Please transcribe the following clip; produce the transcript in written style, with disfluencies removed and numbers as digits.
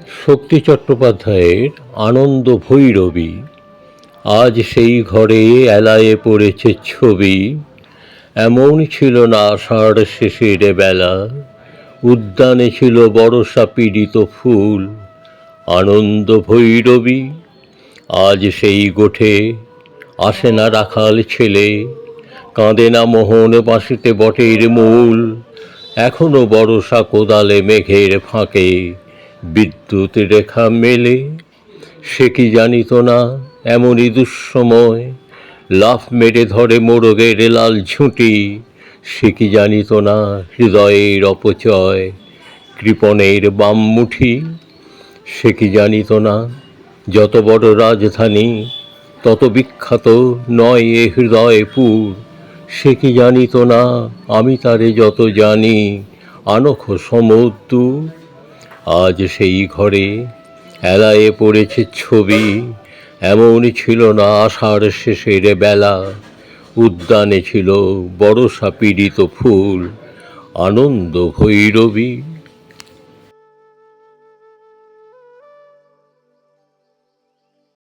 শক্তি চট্টোপাধ্যায়ের আনন্দ ভৈরবী। আজ সেই ঘরে এলায়ে পড়েছে ছবি, এমন ছিল না আষাঢ় শেষের বেলা, উদ্যানে ছিল বরষা পীড়িত ফুল। আনন্দ ভৈরবী আজ সেই গোঠে আসে না রাখাল ছেলে, কাঁদে না মোহন বাঁশিতে বটের মূল। এখনো বরষা কোদালে মেঘের ফাঁকে বিদ্যুৎ রেখা মেলে। সে কি জানিত না এমনই দুঃসময় লাফ মেরে ধরে মোরগের লাল ঝুঁটি। সে কি জানিত না হৃদয়ের অপচয় কৃপণের বাম মুঠি। সে কি জানিত না যত বড় রাজধানী তত বিখ্যাত নয় এ হৃদয়পুর। সে কি জানিত না আমি তারে যত জানি আনখ সমুদ্দূর। আজ সেই ঘরে এলায়ে পড়েছে ছবি, এমন ছিল না আষাঢ় শেষের বেলা, উদ্যানে ছিল বরষা পীড়িত ফুল। আনন্দ ভৈরবী।